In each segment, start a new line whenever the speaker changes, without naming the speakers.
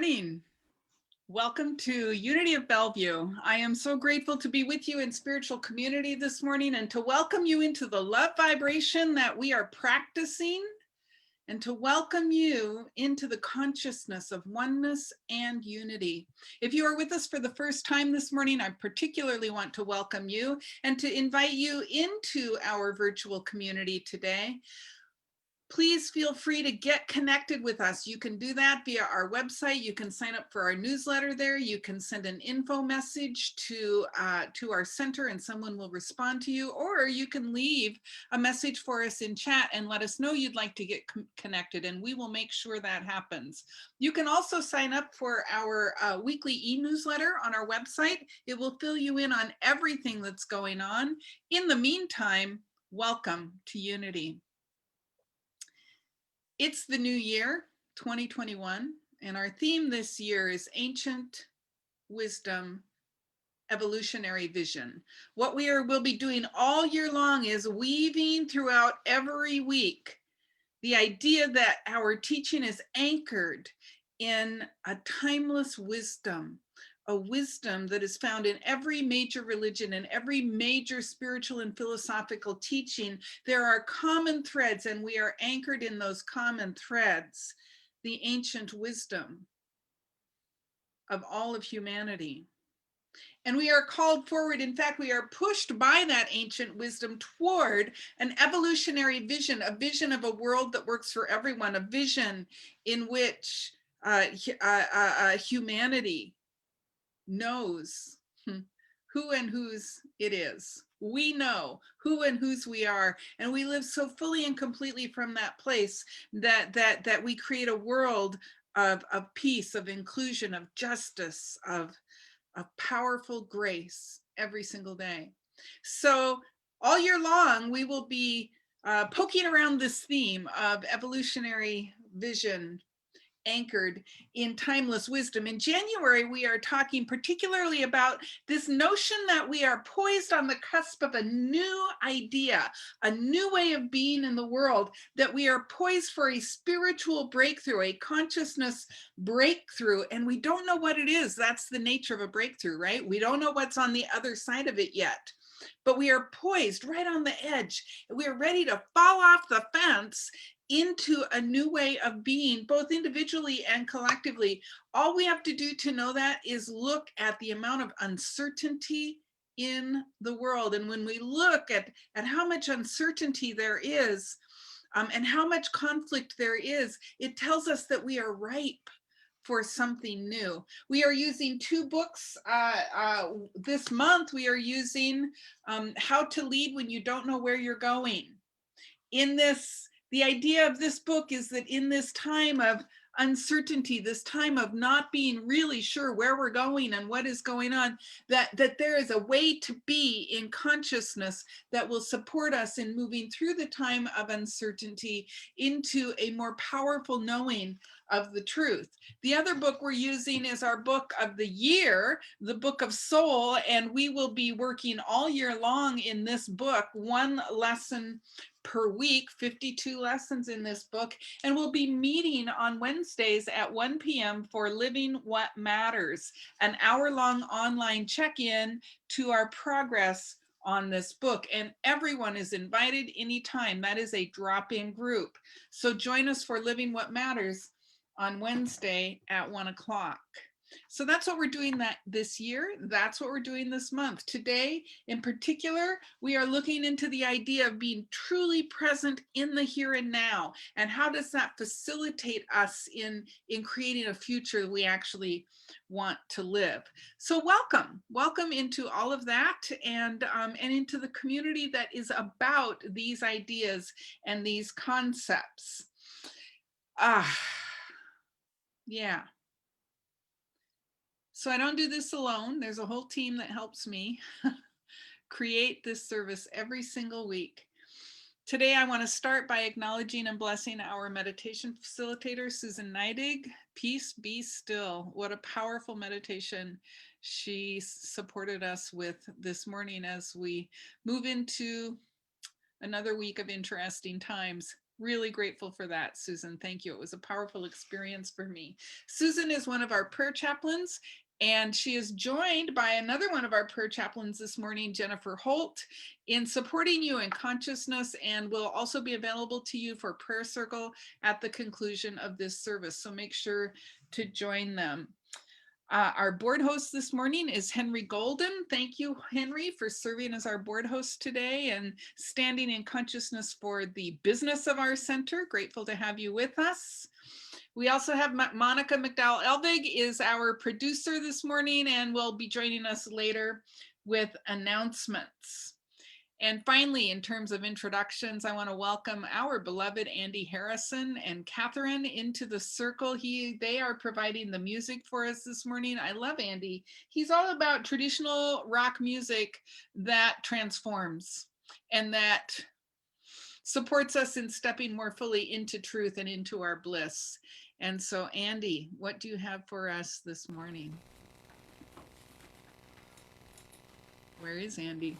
morning. Welcome to Unity of Bellevue. I am so grateful to be with you in spiritual community this morning and to welcome you into the love vibration that we are practicing and to welcome you into the consciousness of oneness and unity. If you are with us for the first time this morning, I particularly want to welcome you and to invite you into our virtual community today. Please feel free to get connected with us. You can do that via our website. You can sign up for our newsletter there. You can send an info message to our center and someone will respond to you, or you can leave a message for us in chat and let us know you'd like to get connected, and we will make sure that happens. You can also sign up for our weekly e-newsletter on our website. It will fill you in on everything that's going on. In the meantime, welcome to Unity. It's the new year, 2021, and our theme this year is Ancient Wisdom, Evolutionary Vision. What will be doing all year long is weaving throughout every week the idea that our teaching is anchored in a timeless wisdom, a wisdom that is found in every major religion and every major spiritual and philosophical teaching. There are common threads, and we are anchored in those common threads, the ancient wisdom of all of humanity. And we are called forward. In fact, we are pushed by that ancient wisdom toward an evolutionary vision, a vision of a world that works for everyone, a vision in which humanity knows who and whose it is. We know who and whose we are, and we live so fully and completely from that place that we create a world of peace, of inclusion, of justice, of powerful grace every single day. So all year long, we will be poking around this theme of evolutionary vision anchored in timeless wisdom. In January, we are talking particularly about this notion that we are poised on the cusp of a new idea, a new way of being in the world, that we are poised for a spiritual breakthrough, a consciousness breakthrough, and we don't know what it is. That's the nature of a breakthrough, right? We don't know what's on the other side of it yet, but we are poised right on the edge. We are ready to fall off the fence into a new way of being, both individually and collectively. All we have to do to know that is look at the amount of uncertainty in the world. And when we look at how much uncertainty there is and how much conflict there is, it tells us that we are ripe for something new. We are using two books this month. We are using How to Lead When You Don't Know Where You're Going. The idea of this book is that in this time of uncertainty, this time of not being really sure where we're going and what is going on, that there is a way to be in consciousness that will support us in moving through the time of uncertainty into a more powerful knowing of the truth. The other book we're using is our book of the year, the Book of Soul, and we will be working all year long in this book, one lesson per week, 52 lessons in this book, and we'll be meeting on Wednesdays at 1 p.m. for Living What Matters, an hour-long online check-in to our progress on this book, and everyone is invited anytime. That is a drop-in group. So join us for Living What Matters on Wednesday at 1 o'clock. So that's what we're doing this year. That's what we're doing this month. Today, in particular, we are looking into the idea of being truly present in the here and now. And how does that facilitate us in creating a future we actually want to live? So welcome into all of that and into the community that is about these ideas and these concepts. Yeah. So I don't do this alone. There's a whole team that helps me create this service every single week. Today, I want to start by acknowledging and blessing our meditation facilitator, Susan Neidig. Peace be still. What a powerful meditation she supported us with this morning as we move into another week of interesting times. Really grateful for that, Susan. Thank you. It was a powerful experience for me. Susan is one of our prayer chaplains, and she is joined by another one of our prayer chaplains this morning, Jennifer Holt, in supporting you in consciousness, and will also be available to you for prayer circle at the conclusion of this service. So make sure to join them. Our board host this morning is Henry Golden. Thank you, Henry, for serving as our board host today and standing in consciousness for the business of our center. Grateful to have you with us. We also have Monica McDowell Elvig is our producer this morning and will be joining us later with announcements. And finally, in terms of introductions, I want to welcome our beloved Andy Harrison and Catherine into the circle. They are providing the music for us this morning. I love Andy. He's all about traditional rock music that transforms and that supports us in stepping more fully into truth and into our bliss. And so, Andy, what do you have for us this morning? Where is Andy?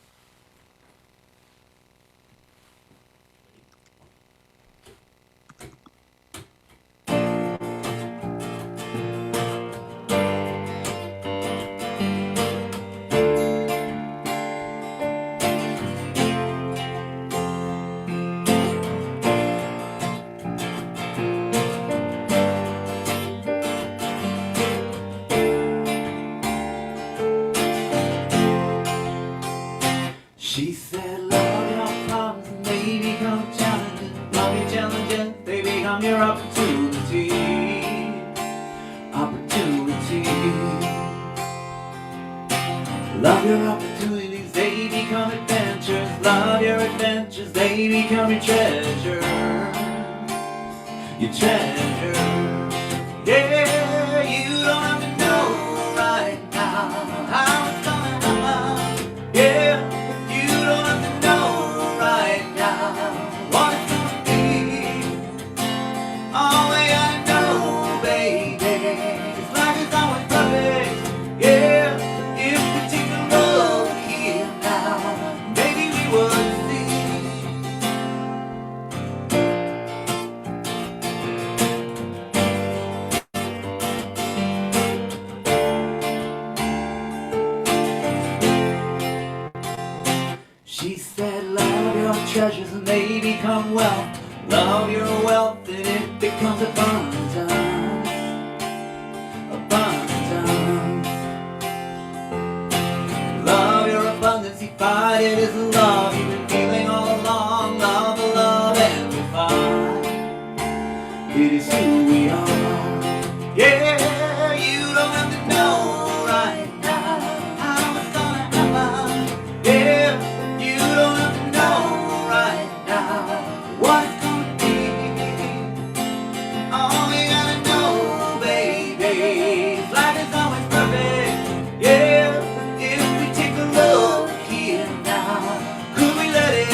She said, love your problems and they become challenges. Love your challenges, they become your opportunity. Love your opportunities, they become adventures. Love your adventures, they become your treasure. Your treasure. Yeah, you don't have to know right now how it's gonna happen. Yeah. She said, love your treasures and they become wealth. Love your wealth and it becomes abundance. Abundance. Love your abundance, you find it is love you've been feeling all along. Love the love and we find it is who we are. Yeah, you don't have to know right now how it's gonna happen. Yeah. What it's gonna be, all we gotta know, baby, life is always perfect, yeah, if we take a look here now, could we let it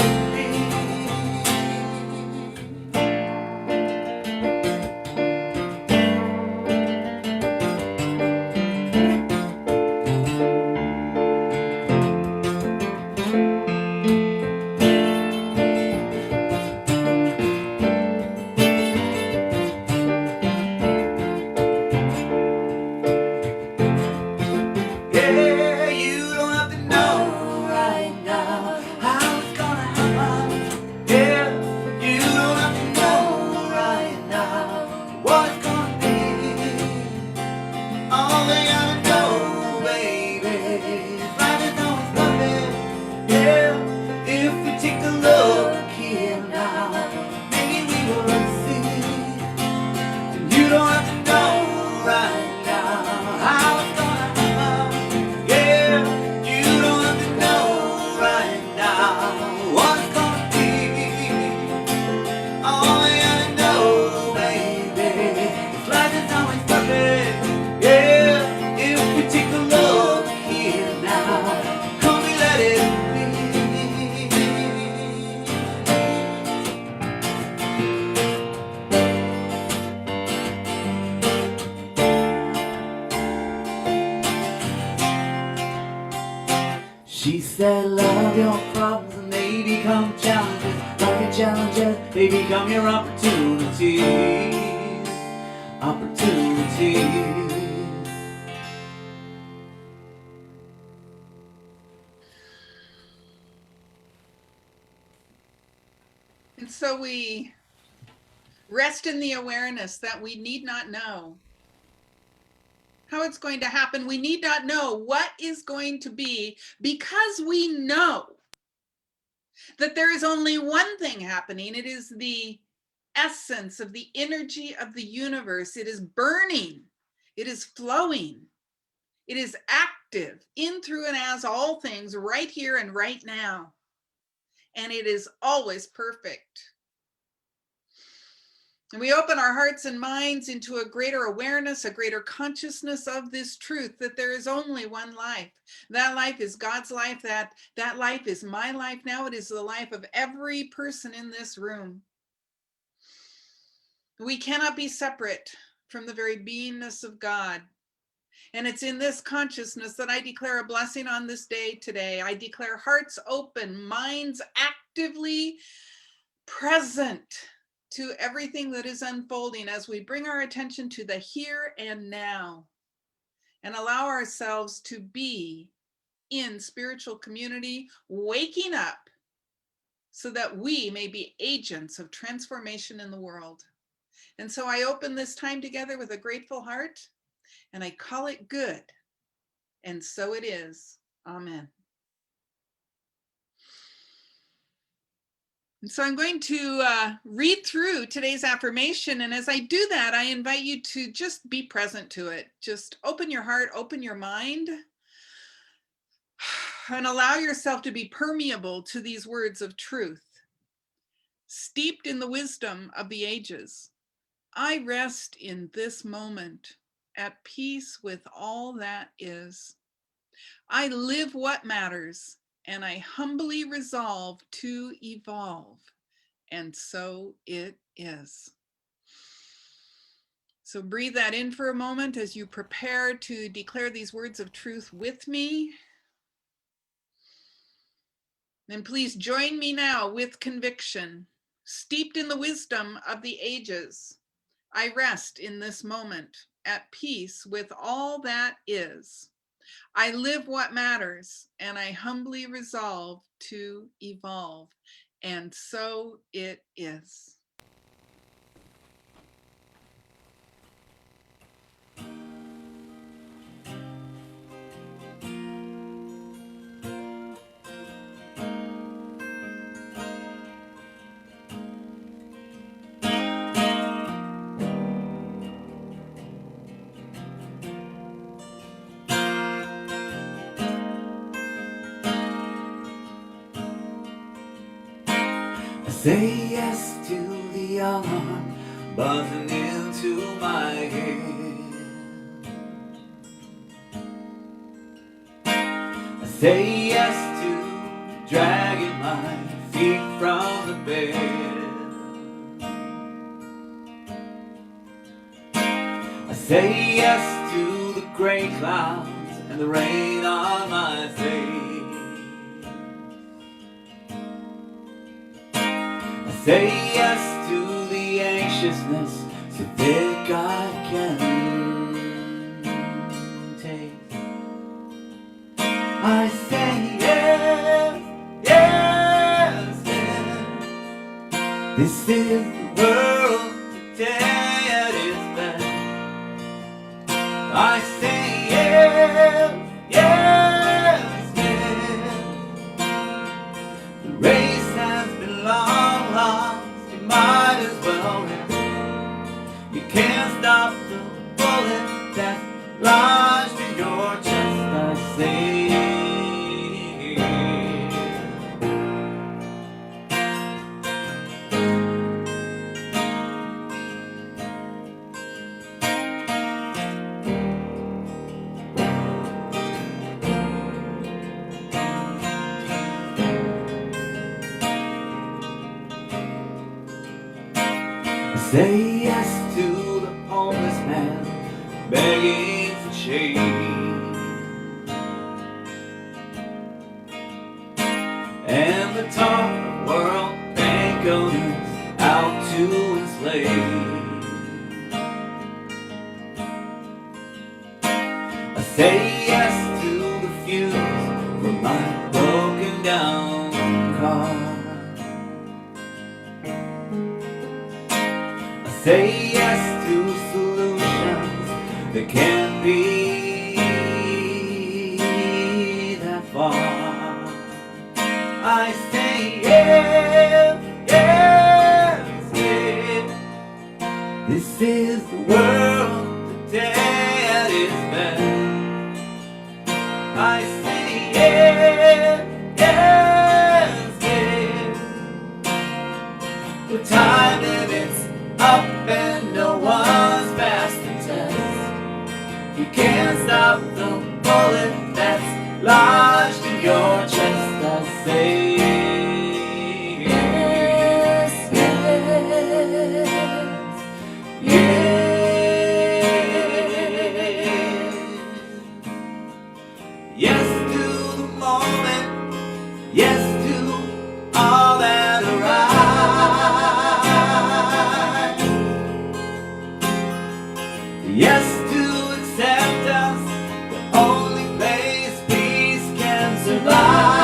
She said, love your problems and they they become challenges. Like your challenges, they become your opportunities. Opportunities.
And so we rest in the awareness that we need not know how it's going to happen. We need not know what is going to be, because we know that there is only one thing happening. It is the essence of the energy of the universe. It is burning. It is flowing. It is active in, through, and as all things right here and right now. And it is always perfect. And we open our hearts and minds into a greater awareness, a greater consciousness of this truth, that there is only one life. That life is God's life. That life is my life now. It is the life of every person in this room. We cannot be separate from the very beingness of God. And it's in this consciousness that I declare a blessing on this day today. I declare hearts open, minds actively present to everything that is unfolding as we bring our attention to the here and now and allow ourselves to be in spiritual community, waking up so that we may be agents of transformation in the world. And so I open this time together with a grateful heart, and I call it good. And so it is. Amen. And so I'm going to read through today's affirmation. And as I do that, I invite you to just be present to it. Just open your heart, open your mind, and allow yourself to be permeable to these words of truth. Steeped in the wisdom of the ages, I rest in this moment, at peace with all that is. I live what matters, and I humbly resolve to evolve. And so it is. So breathe that in for a moment as you prepare to declare these words of truth with me. Then please join me now with conviction. Steeped in the wisdom of the ages, I rest in this moment, at peace with all that is. I live what matters, and I humbly resolve to evolve. And so it is.
Say yes to the alarm buzzing into my head. I say yes to dragging my feet from the bed. I say yes to the gray clouds and the rain on my face. Say yes to the anxiousness so that God can taste. I say yes, yes, yes. This is the world today at its best. I say yes, yes, yes. The race has been long. You might as well rest. You can't stop the bullet that lodged in your chest. I say say yes to the homeless man begging for change, and the taught the world thank owners out to enslave. I say yes to the fuse from my broken down car. I say yes to solutions that can't be that far. I say yes, yes, yes. This is the world today at its best. I say yes, yes, yes. The time limit's up and no one's past the test. You can't stop the bullet that's lodged in your chest. I say yes, yes, yes. Yes to the moment, yes to all that arrives. Yes to acceptance, the only place peace can survive.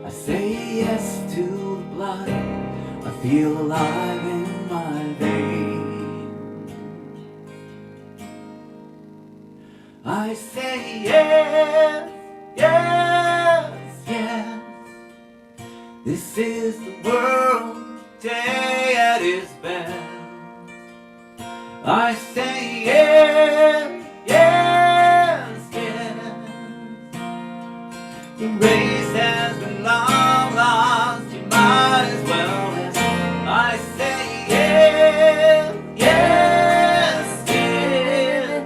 I say yes to the blood, I feel alive in my veins. I say yes, yes, yes. This is the world today at its best. I say yes, yes, yes. The race has been long lost, you might as well rest. I say yes, yes, yes.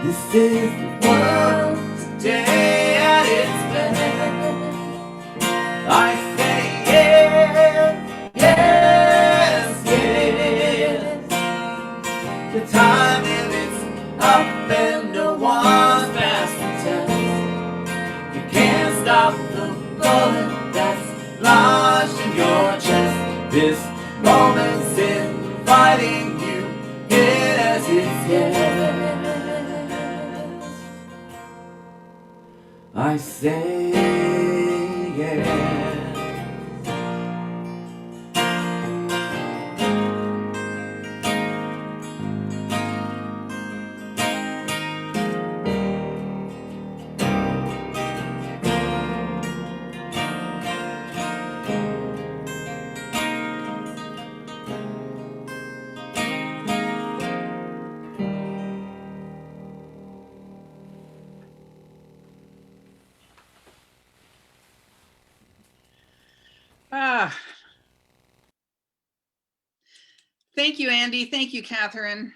This is the world today at its best. I say yes, yes, yes. The time limit's up and no one's past the test. You can't stop the bullet that's lodged in your chest. This moment's inviting you in as it's yes. I say yes.
Ah, thank you, Andy. Thank you, Catherine.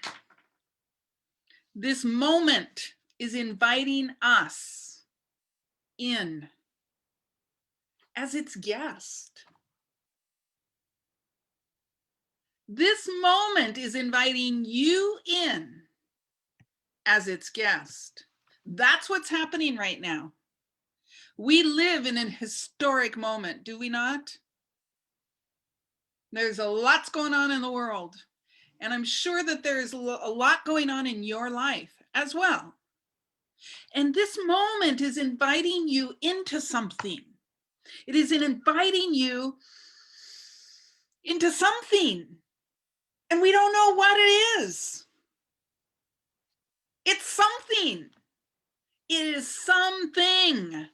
This moment is inviting us in as its guest. This moment is inviting you in as its guest. That's what's happening right now. We live in an historic moment, do we not? There's a lot going on in the world, and I'm sure that there's a lot going on in your life as well. And this moment is inviting you into something. It is inviting you into something, and we don't know what it is. It's something. It is something.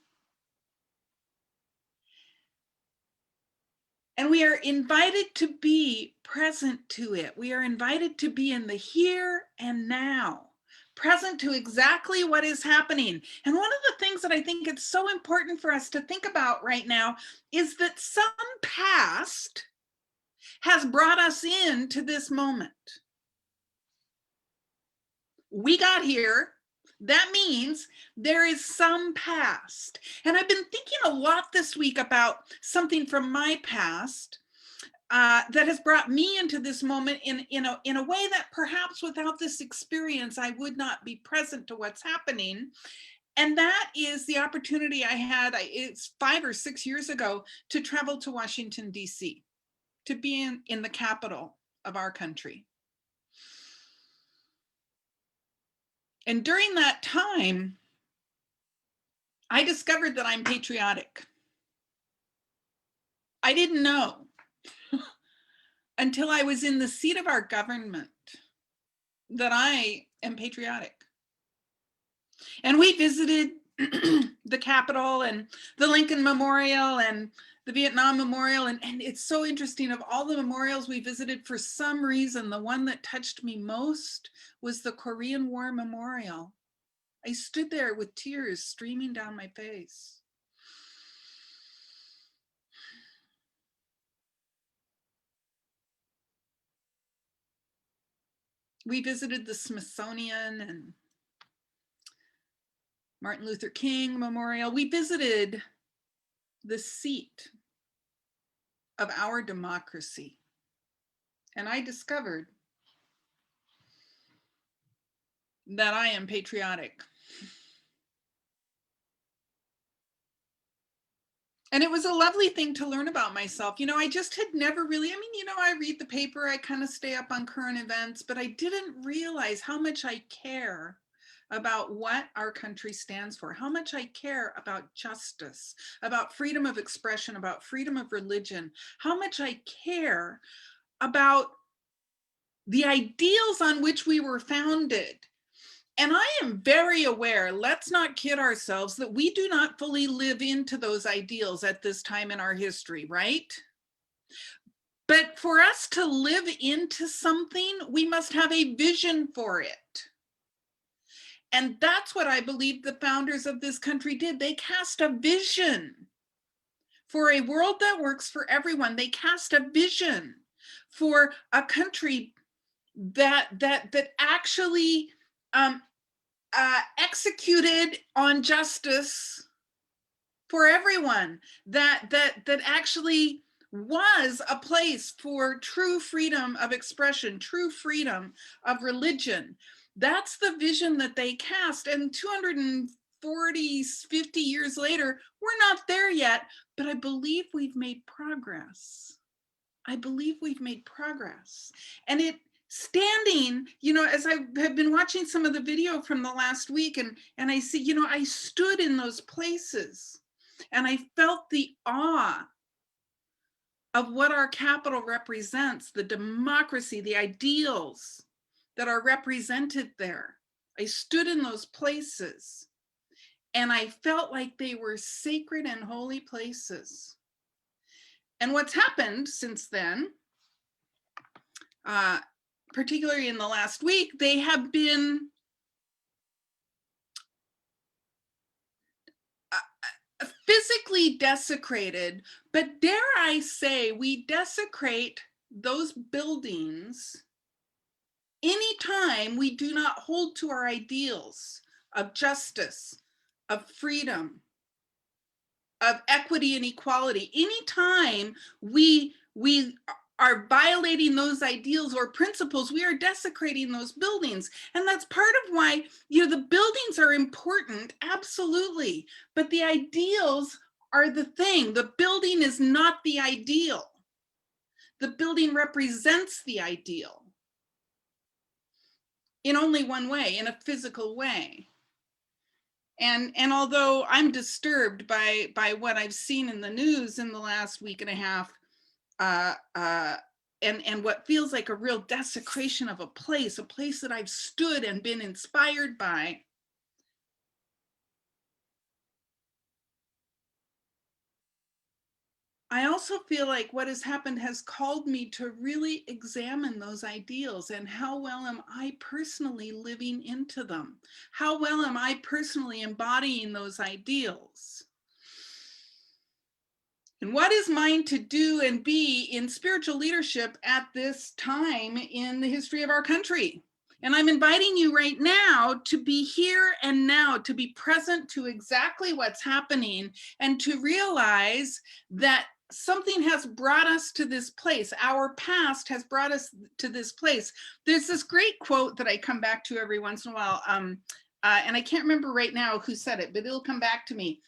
And we are invited to be present to it. We are invited to be in the here and now, present to exactly what is happening. And one of the things that I think it's so important for us to think about right now is that some past has brought us into this moment. We got here. That means there is some past. And I've been thinking a lot this week about something from my past that has brought me into this moment in a way that perhaps without this experience, I would not be present to what's happening. And that is the opportunity I had, it's 5 or 6 years ago, to travel to Washington, D.C., to be in the capital of our country. And during that time, I discovered that I'm patriotic. I didn't know until I was in the seat of our government that I am patriotic. And we visited the Capitol and the Lincoln Memorial and the Vietnam Memorial. And it's so interesting, of all the memorials we visited, for some reason, the one that touched me most was the Korean War Memorial. I stood there with tears streaming down my face. We visited the Smithsonian and Martin Luther King Memorial. We visited the seat of our democracy. And I discovered that I am patriotic. And it was a lovely thing to learn about myself. You know, I just had never really, I read the paper, I kind of stay up on current events, but I didn't realize how much I care about what our country stands for, how much I care about justice, about freedom of expression, about freedom of religion, how much I care about the ideals on which we were founded. And I am very aware, let's not kid ourselves, that we do not fully live into those ideals at this time in our history, right? But for us to live into something, we must have a vision for it. And that's what I believe the founders of this country did. They cast a vision for a world that works for everyone. They cast a vision for a country that actually executed on justice for everyone, that actually was a place for true freedom of expression, true freedom of religion. That's the vision that they cast. And 240, 50 years later, we're not there yet, but I believe we've made progress. I believe we've made progress. And it standing, as I have been watching some of the video from the last week, and I see, I stood in those places and I felt the awe of what our capital represents, the democracy, the ideals that are represented there. I stood in those places and I felt like they were sacred and holy places. And what's happened since then, particularly in the last week, they have been physically desecrated, but dare I say, we desecrate those buildings anytime we do not hold to our ideals of justice, of freedom, of equity and equality. Anytime we are violating those ideals or principles, we are desecrating those buildings. And that's part of why, the buildings are important, absolutely. But the ideals are the thing. The building is not the ideal. The building represents the ideal in only one way, in a physical way. And although I'm disturbed by what I've seen in the news in the last week and a half, and what feels like a real desecration of a place that I've stood and been inspired by, I also feel like what has happened has called me to really examine those ideals and how well am I personally living into them? How well am I personally embodying those ideals? And what is mine to do and be in spiritual leadership at this time in the history of our country? And I'm inviting you right now to be here and now, to be present to exactly what's happening, and to realize that something has brought us to this place. Our past has brought us to this place. There's this great quote that I come back to every once in a while, and I can't remember right now who said it, but it'll come back to me.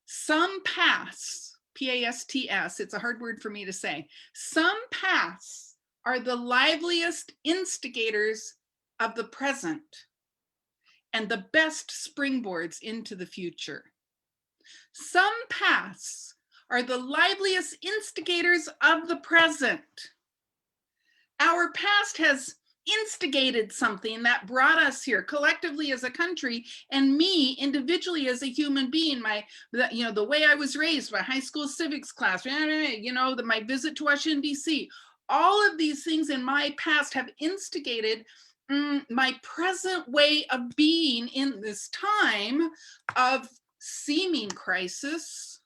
Some pasts, P-A-S-T-S, it's a hard word for me to say. Some pasts are the liveliest instigators of the present and the best springboards into the future. Some pasts are the liveliest instigators of the present. Our past has instigated something that brought us here collectively as a country, and me individually as a human being. The way I was raised, my high school civics class, my visit to Washington D.C. All of these things in my past have instigated my present way of being in this time of seeming crisis.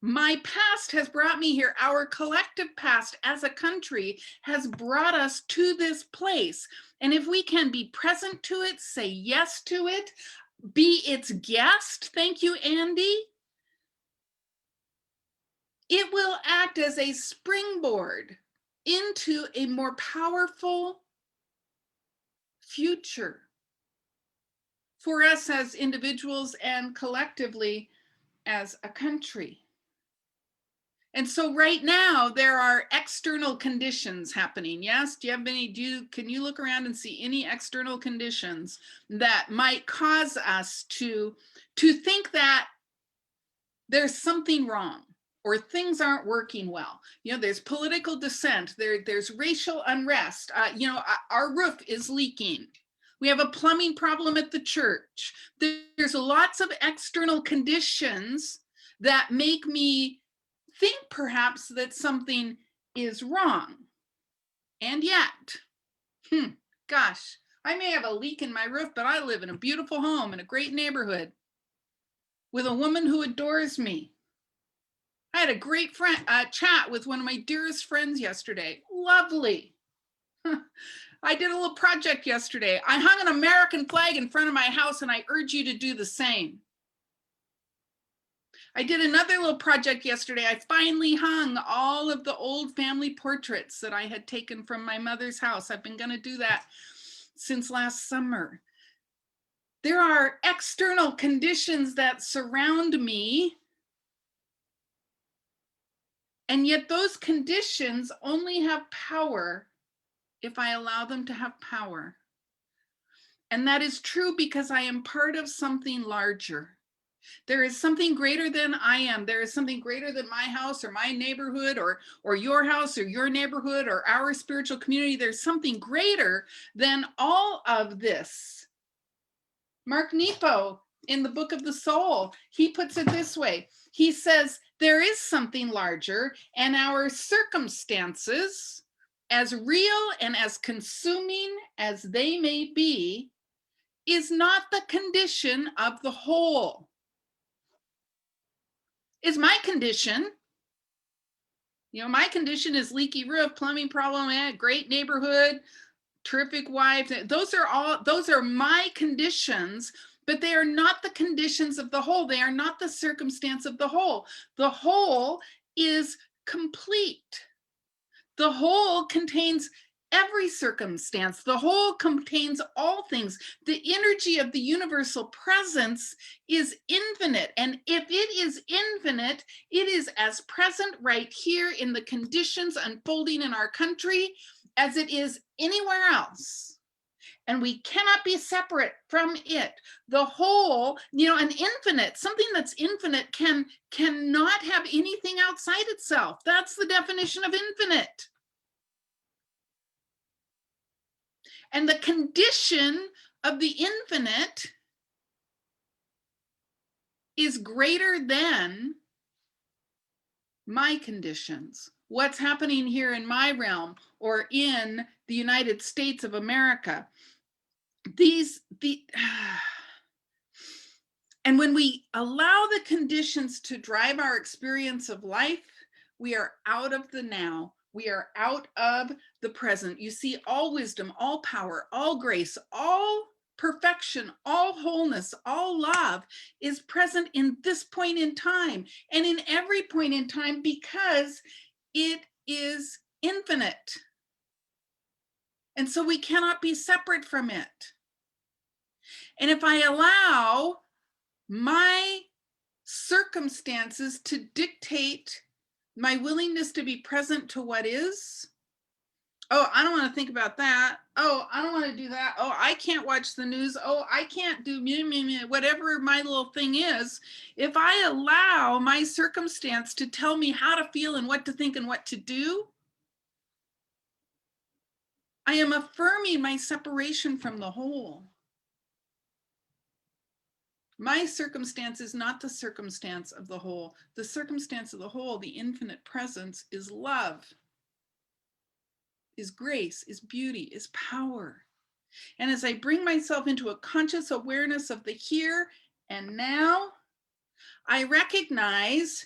My past has brought me here. Our collective past as a country has brought us to this place. And if we can be present to it, say yes to it, be its guest, thank you, Andy, it will act as a springboard into a more powerful future for us as individuals and collectively as a country. And so right now there are external conditions happening. Yes, can you look around and see any external conditions that might cause us to think that there's something wrong or things aren't working well? There's political dissent, there's racial unrest, our roof is leaking. We have a plumbing problem at the church. There's lots of external conditions that make me think perhaps that something is wrong. And yet, gosh, I may have a leak in my roof, but I live in a beautiful home in a great neighborhood with a woman who adores me. I had a great chat with one of my dearest friends yesterday. Lovely. I did a little project yesterday. I hung an American flag in front of my house, and I urge you to do the same. I did another little project yesterday. I finally hung all of the old family portraits that I had taken from my mother's house. I've been going to do that since last summer. There are external conditions that surround me, and yet those conditions only have power if I allow them to have power. And that is true because I am part of something larger. There is something greater than I am. There is something greater than my house or my neighborhood or your house or your neighborhood or our spiritual community. There's something greater than all of this. Mark Nepo, in the Book of the Soul, he puts it this way. He says, there is something larger, and our circumstances, as real and as consuming as they may be, is not the condition of the whole. Is my condition. My condition is leaky roof, plumbing problem, great neighborhood, terrific wife. Those are my conditions, but they are not the conditions of the whole. They are not the circumstance of the whole. The whole is complete. The whole contains every circumstance. The whole contains all things. The energy of the universal presence is infinite. And if it is infinite, it is as present right here in the conditions unfolding in our country as it is anywhere else. And we cannot be separate from it. The whole, an infinite, something that's infinite cannot have anything outside itself. That's the definition of infinite. And the condition of the infinite is greater than my conditions. What's happening here in my realm or in the United States and And when we allow the conditions to drive our experience of life, we are out of the now. We are out of the present. You see, all wisdom, all power, all grace, all perfection, all wholeness, all love is present in this point in time and in every point in time, because it is infinite. And so we cannot be separate from it. And if I allow my circumstances to dictate my willingness to be present to what is, oh, I don't want to think about that. Oh, I don't want to do that. Oh, I can't watch the news. Oh, I can't do whatever my little thing is. If I allow my circumstance to tell me how to feel and what to think and what to do, I am affirming my separation from the whole. My circumstance is not the circumstance of the whole. The circumstance of the whole, the infinite presence, is love, is grace, is beauty, is power. And as I bring myself into a conscious awareness of the here and now, I recognize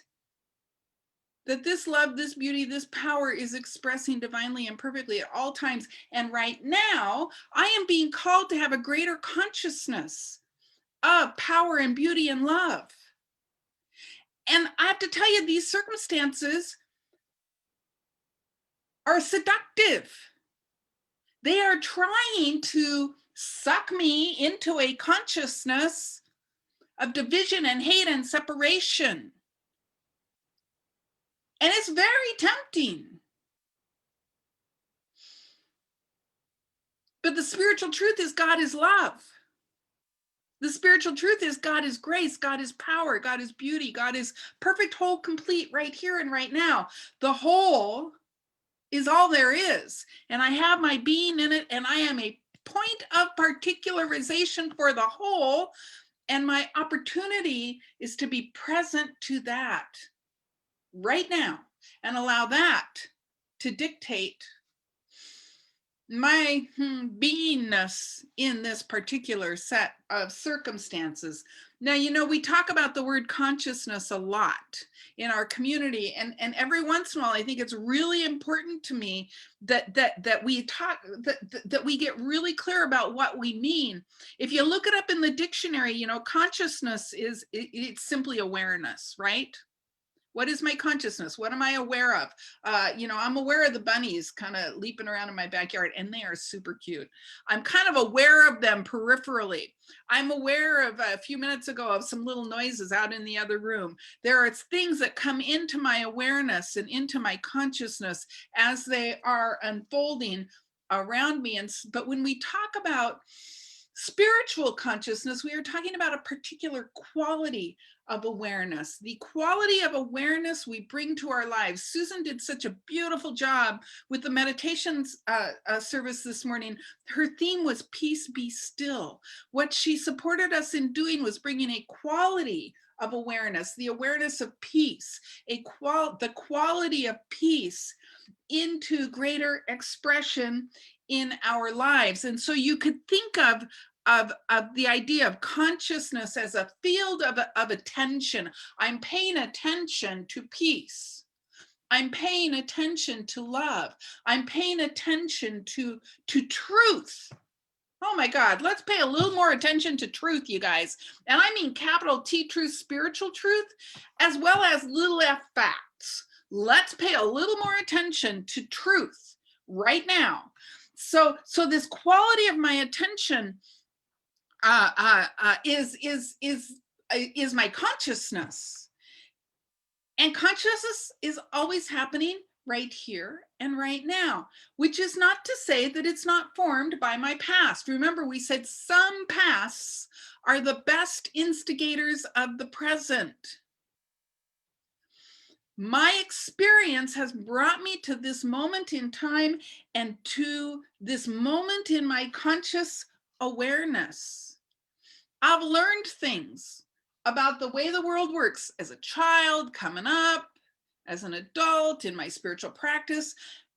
that this love, this beauty, this power is expressing divinely and perfectly at all times. And right now, I am being called to have a greater consciousness of power and beauty and love. And I have to tell you, these circumstances are seductive. They are trying to suck me into a consciousness of division and hate and separation. And it's very tempting. But the spiritual truth is God is love. The spiritual truth is God is grace, God is power, God is beauty, God is perfect, whole, complete right here and right now. The whole is all there is. And I have my being in it, and I am a point of particularization for the whole. And my opportunity is to be present to that right now and allow that to dictate my beingness in this particular set of circumstances. Now, you know, we talk about the word consciousness a lot in our community, and every once in a while, I think it's really important to me that we talk, that we get really clear about what we mean. If you look it up in the dictionary, you know, consciousness is it's simply awareness, right? What is my consciousness? What am I aware of? You know, I'm aware of the bunnies kind of leaping around in my backyard, and they are super cute. I'm kind of aware of them peripherally. I'm aware of a few minutes ago of some little noises out in the other room. There are things that come into my awareness and into my consciousness as they are unfolding around me. But when we talk about spiritual consciousness, we are talking about a particular quality of awareness, the quality of awareness we bring to our lives. Susan did such a beautiful job with the meditations service this morning. Her theme was peace, be still. What she supported us in doing was bringing a quality of awareness, the awareness of peace, the quality of peace into greater expression in our lives. And so you could think of the idea of consciousness as a field of attention. I'm paying attention to peace. I'm paying attention to love. I'm paying attention to truth. Oh my God, let's pay a little more attention to truth, you guys. And I mean capital T truth, spiritual truth, as well as little f facts. Let's pay a little more attention to truth right now. So this quality of my attention is my consciousness. And consciousness is always happening right here and right now, which is not to say that it's not formed by my past. Remember, we said some pasts are the best instigators of the present. My experience has brought me to this moment in time and to this moment in my conscious awareness. I've learned things about the way the world works as a child, coming up, as an adult, in my spiritual practice.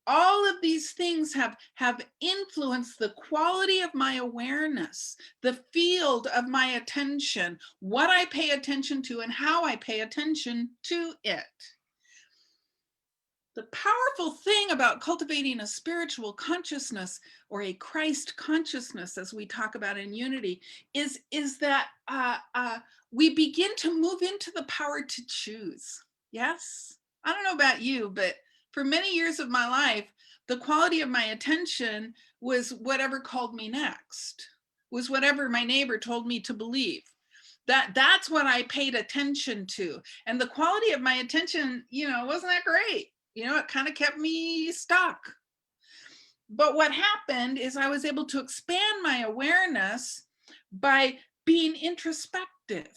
all of these things have influenced the quality of my awareness, the field of my attention, what I pay attention to and how I pay attention to it. The powerful thing about cultivating a spiritual consciousness, or a Christ consciousness, as we talk about in Unity, is that we begin to move into the power to choose. Yes? I don't know about you, but for many years of my life, the quality of my attention was whatever called me next, was whatever my neighbor told me to believe. That's what I paid attention to. And the quality of my attention, wasn't that great. It kind of kept me stuck. But what happened is I was able to expand my awareness by being introspective.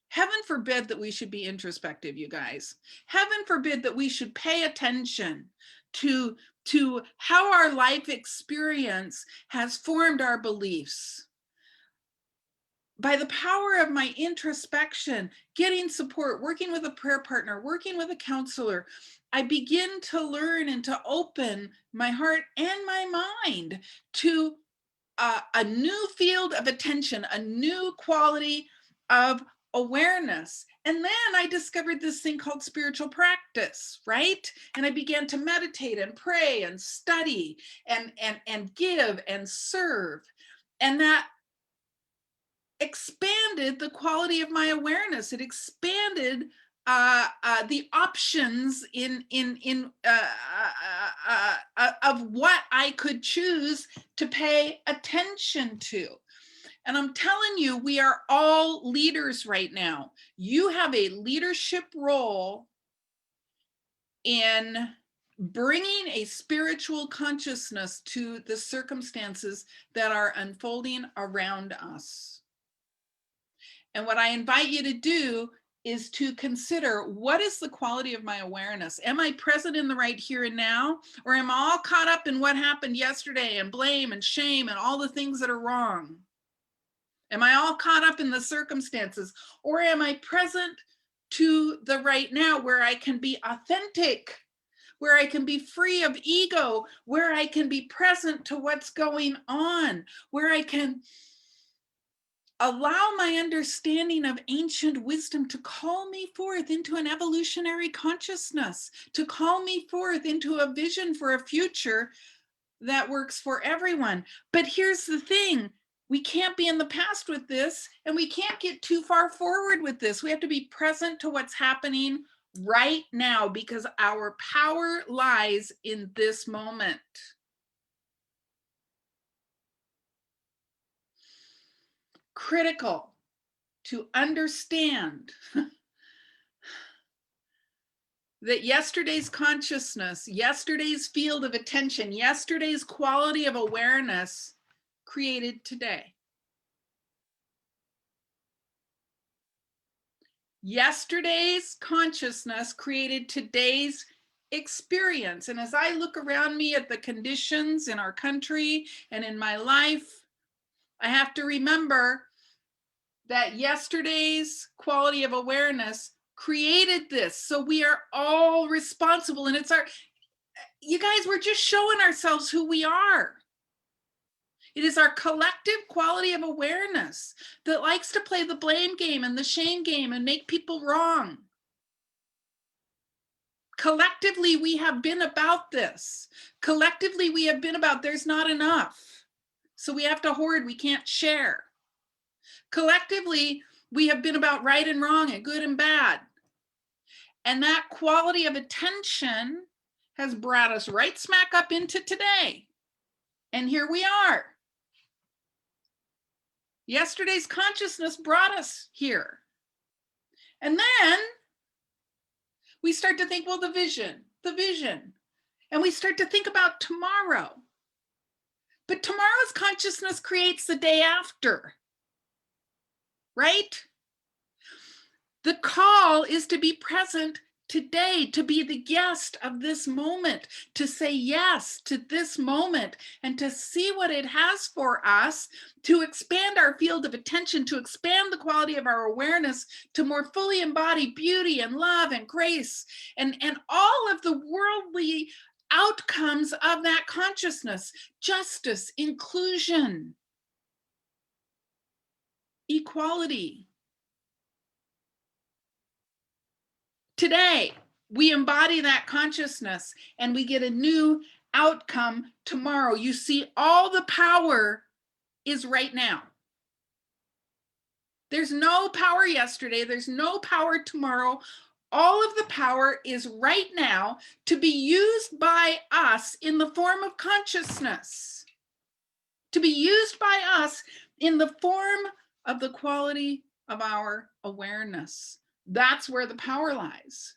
Heaven forbid that we should be introspective, you guys. Heaven forbid that we should pay attention to how our life experience has formed our beliefs. By the power of my introspection, getting support, working with a prayer partner, working with a counselor, I begin to learn and to open my heart and my mind to a new field of attention, a new quality of awareness. And then I discovered this thing called spiritual practice, right? And I began to meditate and pray and study and give and serve. And that expanded the quality of my awareness. It expanded the options of what I could choose to pay attention to. And I'm telling you, we are all leaders right now. You have a leadership role in bringing a spiritual consciousness to the circumstances that are unfolding around us. And what I invite you to do is to consider, what is the quality of my awareness? Am I present in the right here and now? Or am I all caught up in what happened yesterday and blame and shame and all the things that are wrong? Am I all caught up in the circumstances? Or am I present to the right now, where I can be authentic, where I can be free of ego, where I can be present to what's going on, where I can allow my understanding of ancient wisdom to call me forth into an evolutionary consciousness, to call me forth into a vision for a future that works for everyone. But here's the thing, we can't be in the past with this, and we can't get too far forward with this. We have to be present to what's happening right now, because our power lies in this moment. Critical to understand that yesterday's consciousness, yesterday's field of attention, yesterday's quality of awareness created today. Yesterday's consciousness created today's experience. And as I look around me at the conditions in our country and in my life, I have to remember that yesterday's quality of awareness created this. So we are all responsible. And it's you guys, we're just showing ourselves who we are. It is our collective quality of awareness that likes to play the blame game and the shame game and make people wrong. Collectively, we have been about this. Collectively, we have been about there's not enough. So we have to hoard, we can't share. Collectively, we have been about right and wrong and good and bad. And that quality of attention has brought us right smack up into today. And here we are. Yesterday's consciousness brought us here. And then we start to think, well, the vision. And we start to think about tomorrow. But tomorrow's consciousness creates the day after. Right? The call is to be present today, to be the guest of this moment, to say yes to this moment, and to see what it has for us, to expand our field of attention, to expand the quality of our awareness, to more fully embody beauty and love and grace and all of the worldly outcomes of that consciousness: justice, inclusion, equality. Today, we embody that consciousness and we get a new outcome tomorrow. You see, all the power is right now. There's no power yesterday, there's no power tomorrow. All of the power is right now to be used by us in the form of consciousness, to be used by us in the form of the quality of our awareness. That's where the power lies.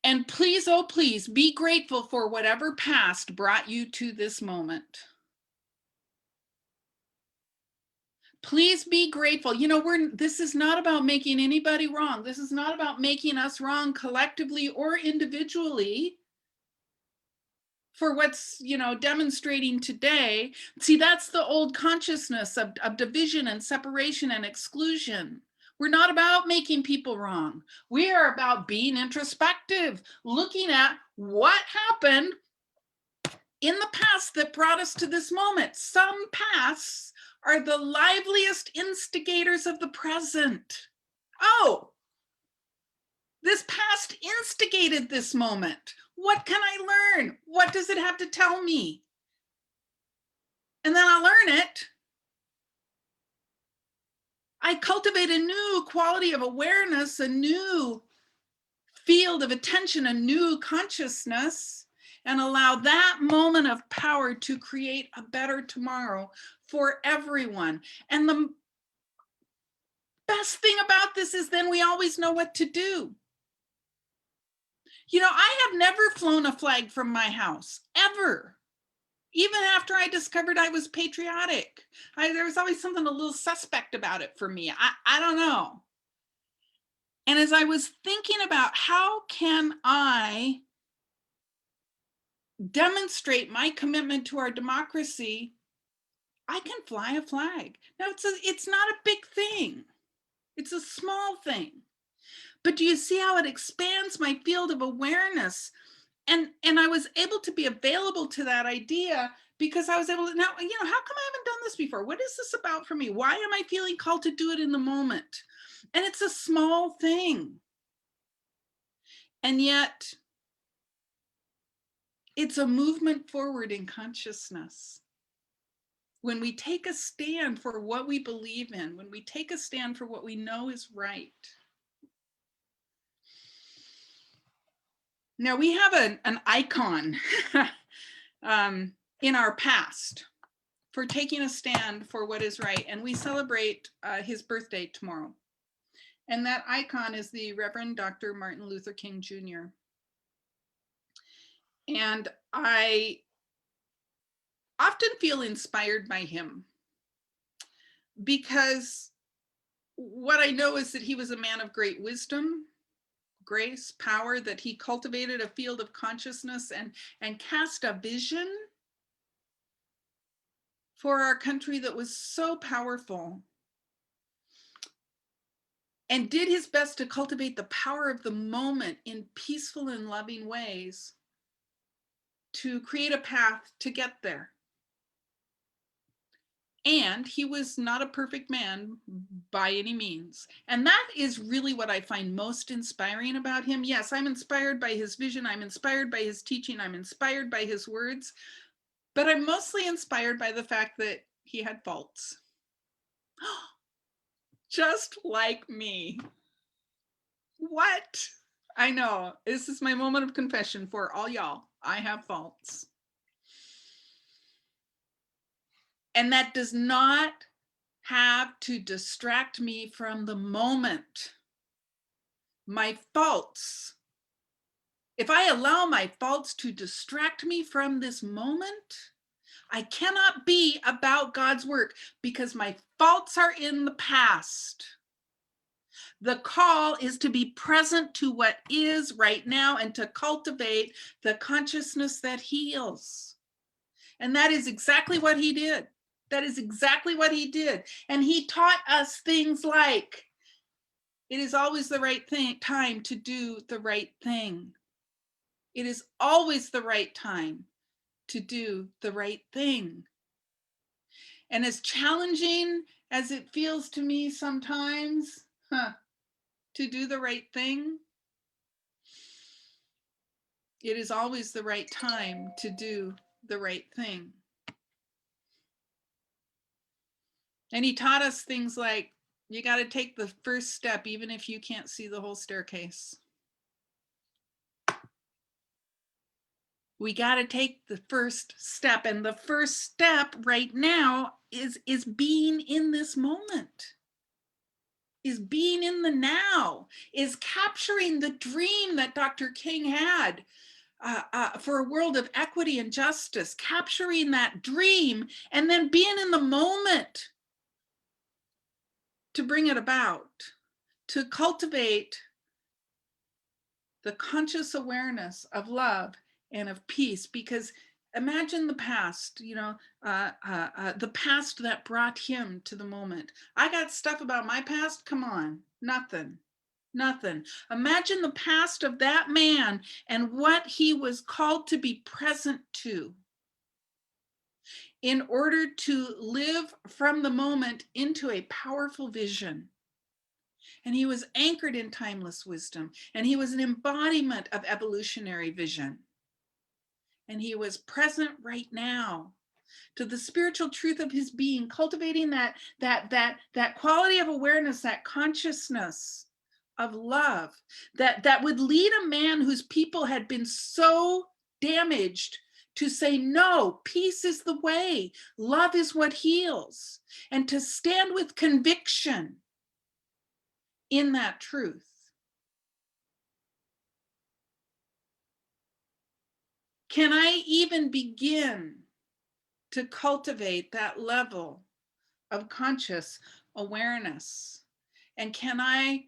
And please, oh please, be grateful for whatever past brought you to this moment. Please be grateful. You know, this is not about making anybody wrong. This is not about making us wrong collectively or individually for what's, demonstrating today. See, that's the old consciousness of division and separation and exclusion. We're not about making people wrong. We are about being introspective, looking at what happened in the past that brought us to this moment. Some pasts are the liveliest instigators of the present. Oh, this past instigated this moment. What can I learn? What does it have to tell me? And then I'll learn it. I cultivate a new quality of awareness, a new field of attention, a new consciousness, and allow that moment of power to create a better tomorrow for everyone. And the best thing about this is then we always know what to do. I have never flown a flag from my house, ever. Even after I discovered I was patriotic, there was always something a little suspect about it for me. I don't know. And as I was thinking about how can I demonstrate my commitment to our democracy, I can fly a flag. Now, it's not a big thing. It's a small thing. But do you see how it expands my field of awareness? And I was able to be available to that idea because I was able to, now, how come I haven't done this before? What is this about for me? Why am I feeling called to do it in the moment? And it's a small thing. And yet, it's a movement forward in consciousness. When we take a stand for what we believe in, when we take a stand for what we know is right. Now, we have an icon in our past for taking a stand for what is right, and we celebrate his birthday tomorrow. And that icon is the Reverend Dr. Martin Luther King Jr. And I often feel inspired by him because what I know is that he was a man of great wisdom, grace, power, that he cultivated a field of consciousness and cast a vision for our country that was so powerful, and did his best to cultivate the power of the moment in peaceful and loving ways to create a path to get there. And he was not a perfect man by any means. And that is really what I find most inspiring about him. Yes, I'm inspired by his vision. I'm inspired by his teaching. I'm inspired by his words. But I'm mostly inspired by the fact that he had faults. Just like me. What? I know. This is my moment of confession for all y'all. I have faults. And that does not have to distract me from the moment. My faults, if I allow my faults to distract me from this moment, I cannot be about God's work because my faults are in the past. The call is to be present to what is right now and to cultivate the consciousness that heals. And that is exactly what he did. That is exactly what he did. And he taught us things like, it is always the right time to do the right thing. It is always the right time to do the right thing. And as challenging as it feels to me sometimes, to do the right thing, it is always the right time to do the right thing. And he taught us things like, you got to take the first step, even if you can't see the whole staircase. We got to take the first step. And the first step right now is being in this moment, is being in the now, is capturing the dream that Dr. King had for a world of equity and justice, capturing that dream and then being in the moment to bring it about, to cultivate the conscious awareness of love and of peace. Because imagine the past, the past that brought him to the moment. I got stuff about my past, come on, nothing. Imagine the past of that man and what he was called to be present to in order to live from the moment into a powerful vision. And he was anchored in timeless wisdom, and he was an embodiment of evolutionary vision. And he was present right now to the spiritual truth of his being, cultivating that quality of awareness, that consciousness of love that would lead a man whose people had been so damaged to say, no, peace is the way, love is what heals, and to stand with conviction in that truth. Can I even begin to cultivate that level of conscious awareness? And can I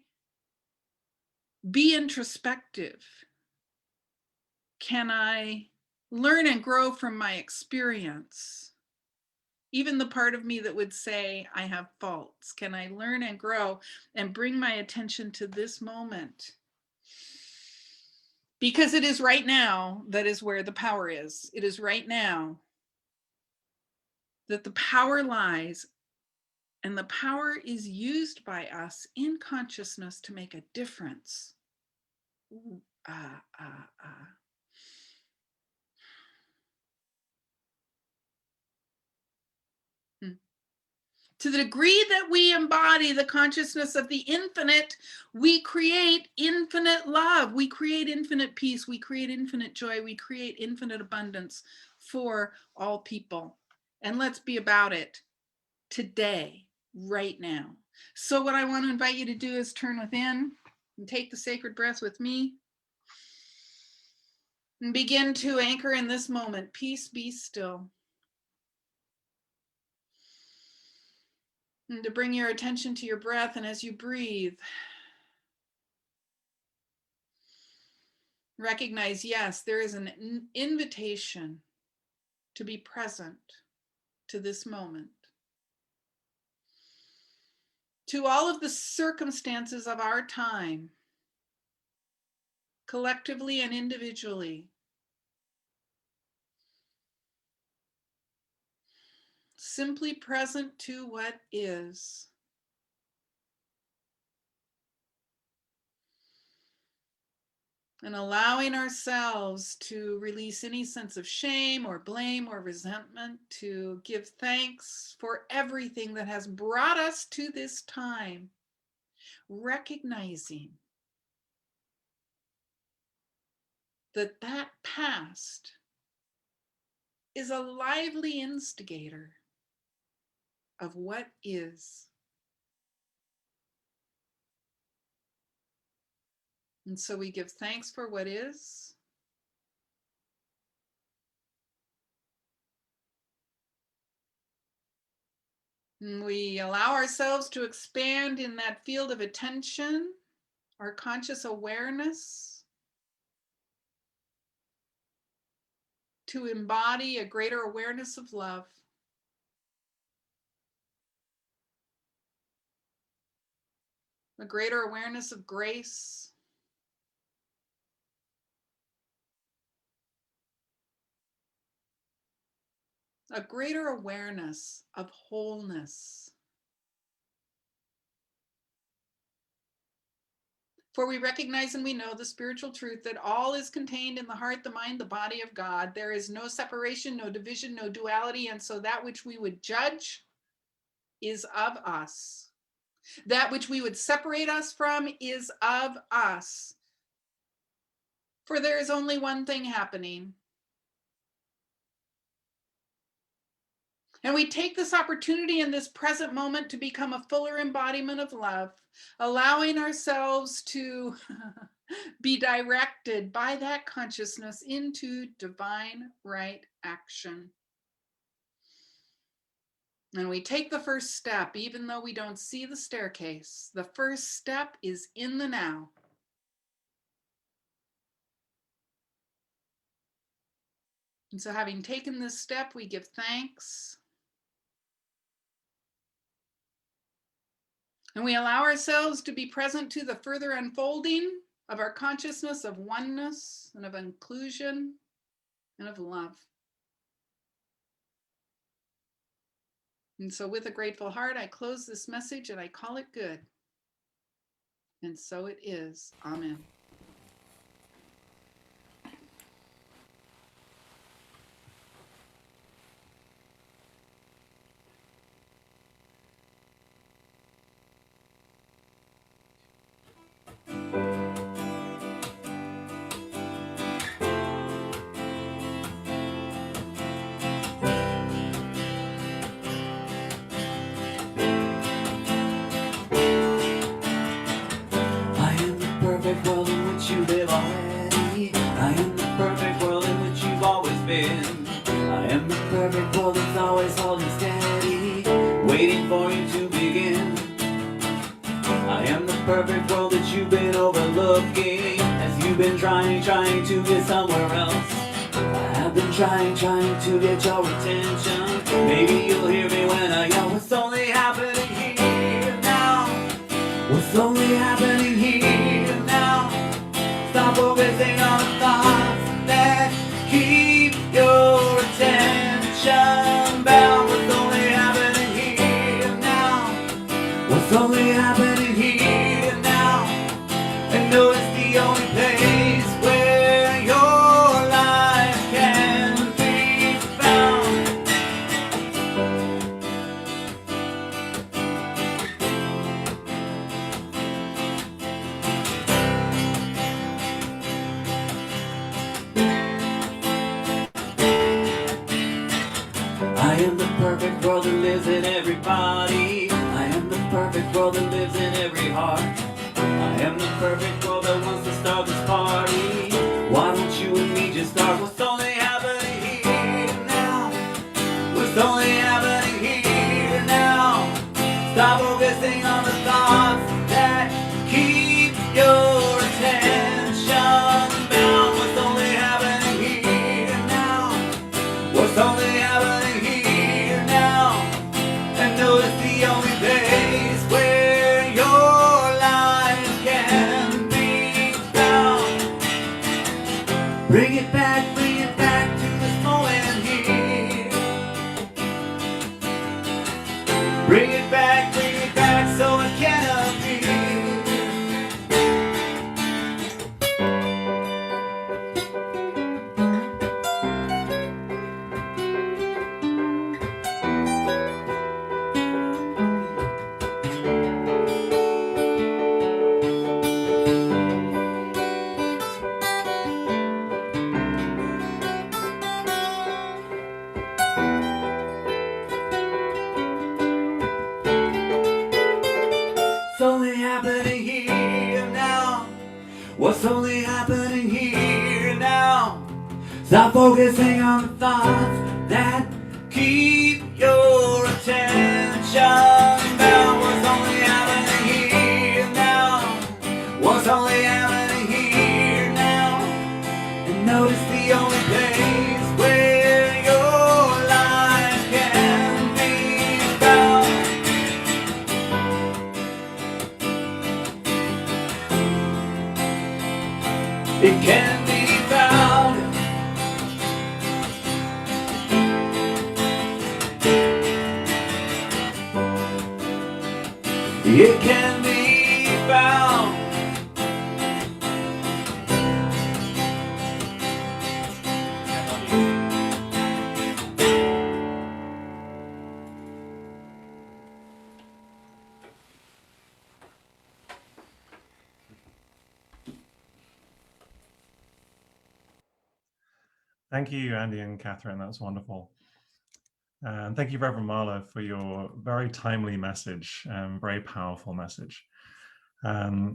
be introspective? Can I learn and grow from my experience? Even the part of me that would say I have faults, can I learn and grow and bring my attention to this moment? Because it is right now that is where the power is. It is right now that the power lies, and the power is used by us in consciousness to make a difference. To the degree that we embody the consciousness of the infinite, we create infinite love, we create infinite peace, we create infinite joy, we create infinite abundance for all people. And let's be about it today, right now. So what I want to invite you to do is turn within and take the sacred breath with me and begin to anchor in this moment. Peace, be still. And to bring your attention to your breath, and as you breathe, recognize, yes, there is an invitation to be present to this moment, to all of the circumstances of our time, collectively and individually. Simply present to what is. And allowing ourselves to release any sense of shame or blame or resentment, to give thanks for everything that has brought us to this time, recognizing that that past is a lively instigator of what is. And so we give thanks for what is. And we allow ourselves to expand in that field of attention, our conscious awareness, to embody a greater awareness of love. A greater awareness of grace, a greater awareness of wholeness. For we recognize and we know the spiritual truth that all is contained in the heart, the mind, the body of God. There is no separation, no division, no duality. And so that which we would judge is of us. That which we would separate us from is of us. For there is only one thing happening. And we take this opportunity in this present moment to become a fuller embodiment of love, allowing ourselves to be directed by that consciousness into divine right action. And we take the first step, even though we don't see the staircase. The first step is in the now. And so having taken this step, we give thanks. And we allow ourselves to be present to the further unfolding of our consciousness of oneness and of inclusion and of love. And so with a grateful heart, I close this message and I call it good. And so it is. Amen.
Perfect world in which you live already. I am the perfect world in which you've always been. I am the perfect world that's always holding steady, waiting for you to begin. I am the perfect world that you've been overlooking, as you've been trying to get somewhere else. I have been trying to get your attention. Maybe you'll hear me when I yell, what's only happening here now? What's only happening here now? Stop focusing on the thoughts that keep your attention bound. What's only happening here now? What's only happening here now? And notice the only place where your life can be found. I am the perfect world that lives in everybody. I am the perfect world that lives in every heart. I am the perfect world that wants to start this party. Why don't you and me just start? What's only happening here now? What's only happening here now? Stop focusing on the thoughts that keep your attention bound. What's only happening here now? What's only happening here now? And notice the only place where your life can be found. Bring it back to this moment here. Bring it back so it can appear. What's only happening here now? What's only happening here now? Stop focusing on the thoughts that keep your attention bound. What's only happening here now? What's only happening here now? And notice the only place where your life can be found. It can be found. found.
Thank you, Andy and Catherine. That's wonderful. And thank you, Reverend Marla, for your very timely message, very powerful message. Good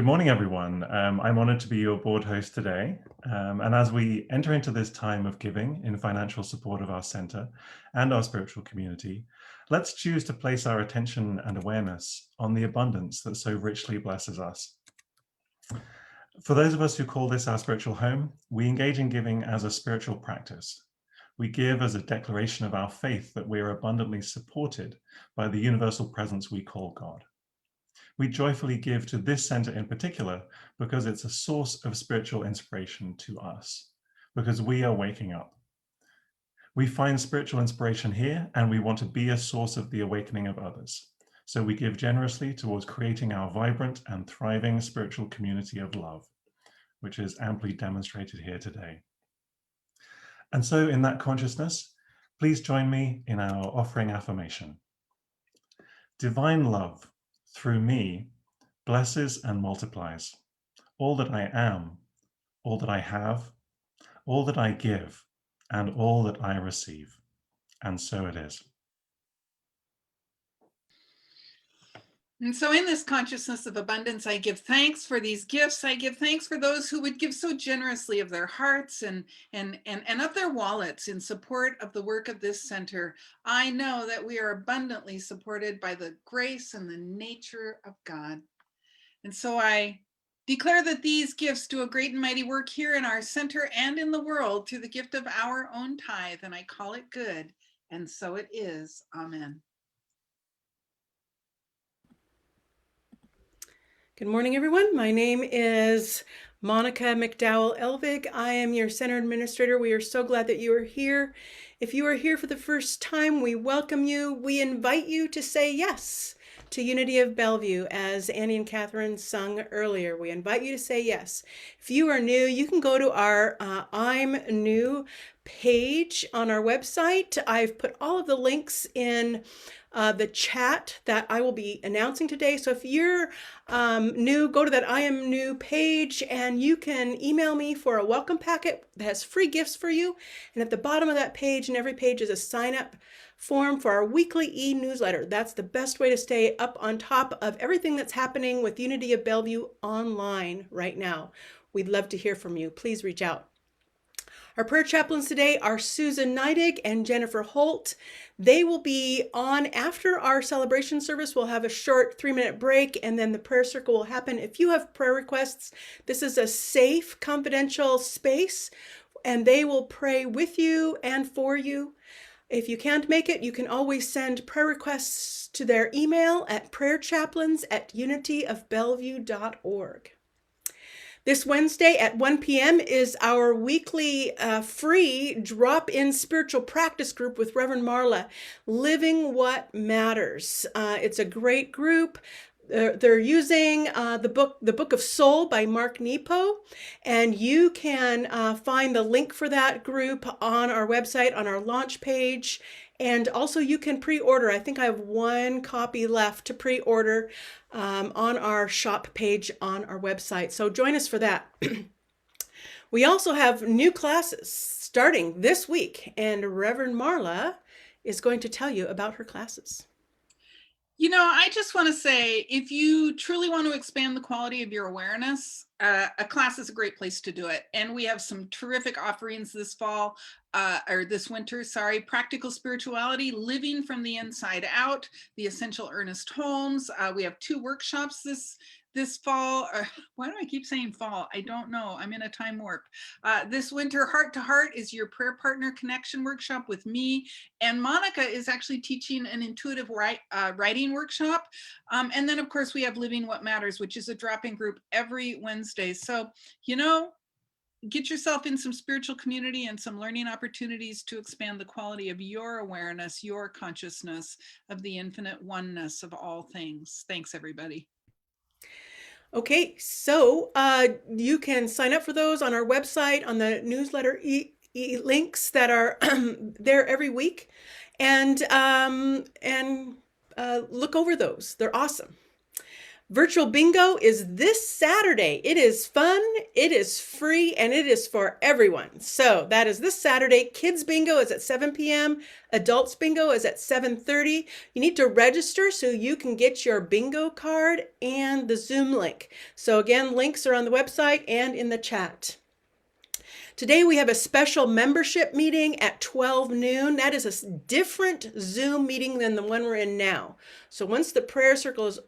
morning, everyone. I'm honored to be your board host today. And as we enter into this time of giving in financial support of our center and our spiritual community, let's choose to place our attention and awareness on the abundance that so richly blesses us. For those of us who call this our spiritual home, we engage in giving as a spiritual practice. We give as a declaration of our faith that we are abundantly supported by the universal presence we call God. We joyfully give to this center in particular because it's a source of spiritual inspiration to us, because we are waking up. We find spiritual inspiration here, and we want to be a source of the awakening of others. So we give generously towards creating our vibrant and thriving spiritual community of love, which is amply demonstrated here today. And so in that consciousness, please join me in our offering affirmation. Divine love, through me, blesses and multiplies all that I am, all that I have, all that I give, and all that I receive. And so it is.
And so in this consciousness of abundance, I give thanks for these gifts. I give thanks for those who would give so generously of their hearts and of their wallets in support of the work of this center. I know that we are abundantly supported by the grace and the nature of God. And so I declare that these gifts do a great and mighty work here in our center and in the world through the gift of our own tithe, and I call it good. And so it is. Amen.
Good morning, everyone. My name is Monica McDowell Elvig. I am your center administrator. We are so glad that you are here. If you are here for the first time, we welcome you. We invite you to say yes to Unity of Bellevue, as Annie and Catherine sung earlier. We invite you to say yes. If you are new, you can go to our I'm New page on our website. I've put all of the links in the chat that I will be announcing today. So if you're new, go to that I Am New page and you can email me for a welcome packet that has free gifts for you. And at the bottom of that page, and every page, is a sign up form for our weekly e-newsletter. That's the best way to stay up on top of everything that's happening with Unity of Bellevue online right now. We'd love to hear from you. Please reach out. Our prayer chaplains today are Susan Neidig and Jennifer Holt. They will be on after our celebration service. We'll have a short 3-minute break and then the prayer circle will happen. If you have prayer requests, this is a safe, confidential space and they will pray with you and for you. If you can't make it, you can always send prayer requests to their email at prayerchaplains@unityofbellevue.org. This Wednesday at 1 p.m. is our weekly free drop-in spiritual practice group with Reverend Marla, Living What Matters. It's a great group. They're using the Book of Soul by Mark Nepo, and you can find the link for that group on our website, on our launch page, and also you can pre-order. I think I have one copy left to pre-order on our shop page on our website. So join us for that. We also have new classes starting this week, and Reverend Marla is going to tell you about her classes.
You know, I just want to say, if you truly want to expand the quality of your awareness, a class is a great place to do it. And we have some terrific offerings this fall, or this winter, sorry. Practical Spirituality, Living from the Inside Out, the Essential Ernest Holmes. We have 2 workshops this fall. Why do I keep saying fall? I don't know. I'm in a time warp. This winter, Heart to Heart is your prayer partner connection workshop with me. And Monica is actually teaching an intuitive writing workshop. And then, of course, we have Living What Matters, which is a drop-in group every Wednesday. So, you know, get yourself in some spiritual community and some learning opportunities to expand the quality of your awareness, your consciousness of the infinite oneness of all things. Thanks, everybody.
Okay, so you can sign up for those on our website, on the newsletter links that are there every week, and look over those. They're awesome. Virtual bingo is this Saturday. It is fun, it is free, and it is for everyone. So that is this Saturday. Kids bingo is at 7 p.m. Adults bingo is at 7:30. You need to register so you can get your bingo card and the Zoom link. So again, links are on the website and in the chat. Today we have a special membership meeting at 12 noon. That is a different Zoom meeting than the one we're in now. So once the prayer circle is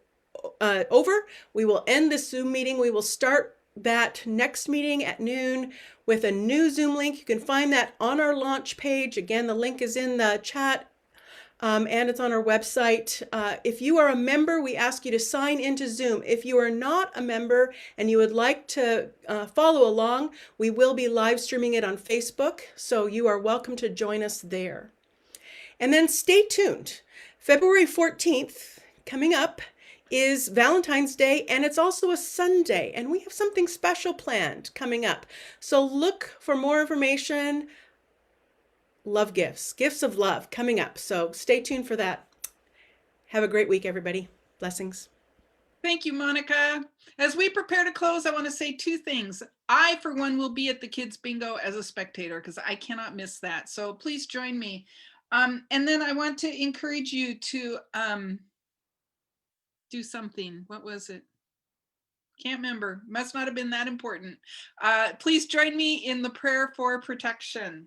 over, we will end this Zoom meeting. We will start that next meeting at noon with a new Zoom link. You can find that on our launch page. Again, the link is in the chat and it's on our website. If you are a member, we ask you to sign into Zoom. If you are not a member and you would like to follow along, we will be live streaming it on Facebook, so you are welcome to join us there. And then stay tuned. February 14th, coming up, is Valentine's Day, and it's also a Sunday, and we have something special planned coming up. So look for more information. Love gifts, gifts of love coming up. So stay tuned for that. Have a great week, everybody. Blessings.
Thank you, Monica. As we prepare to close, I want to say two things. I, for one, will be at the Kids Bingo as a spectator because I cannot miss that. So please join me. And then I want to encourage you to do something. What was it? Can't remember. Must not have been that important. Please join me in the prayer for protection.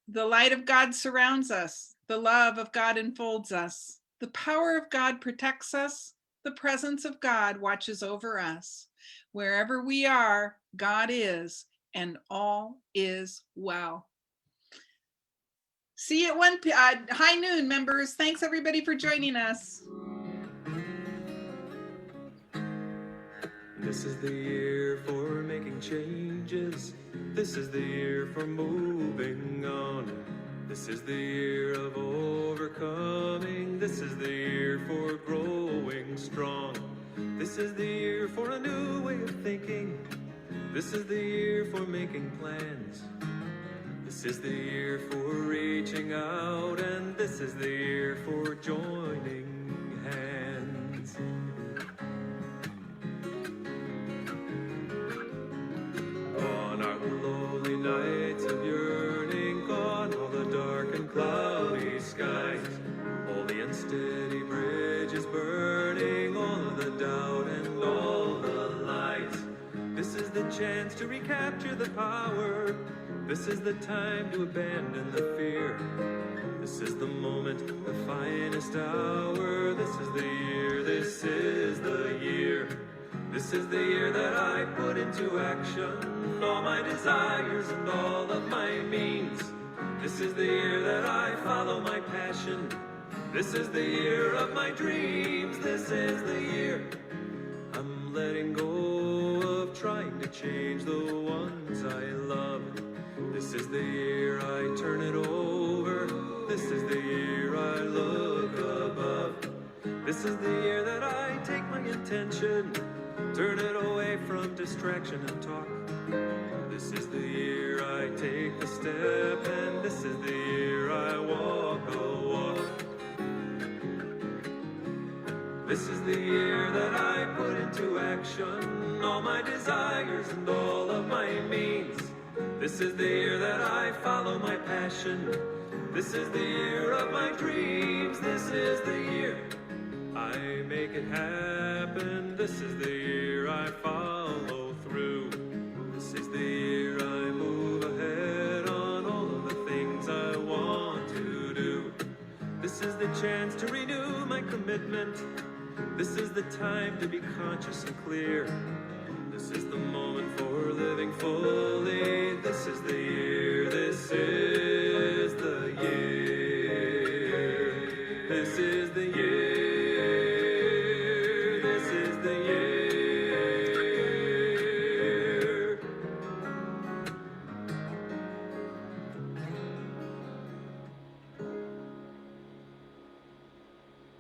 The light of God surrounds us. The love of God enfolds us. The power of God protects us. The presence of God watches over us. Wherever we are, God is, and all is well. See you at high noon, members. Thanks, everybody, for joining us.
This is the year for making changes. This is the year for moving on. This is the year of overcoming. This is the year for growing strong. This is the year for a new way of thinking. This is the year for making plans. This is the year for reaching out, and this is the year for joining hands. On our lonely nights of yearning, gone all the dark and cloudy skies, holy and steady bridges burning, all of the doubt and all the lies. This is the chance to recapture the power. This is the time to abandon the fear. This is the moment, the finest hour. This is the year, this is the year. This is the year that I put into action all my desires and all of my means. This is the year that I follow my passion. This is the year of my dreams. This is the year I'm letting go of trying to change the ones I love. This is the year I turn it over. This is the year I look above. This is the year that I take my intention, turn it away from distraction and talk. This is the year I take the step, and this is the year I walk a walk. This is the year that I put into action all my desires and all of my means. This is the year that I follow my passion. This is the year of my dreams. This is the year I make it happen. This is the year I follow through. This is the year I move ahead on all of the things I want to do. This is the chance to renew my commitment. This is the time to be conscious and clear. This is the moment for living fully.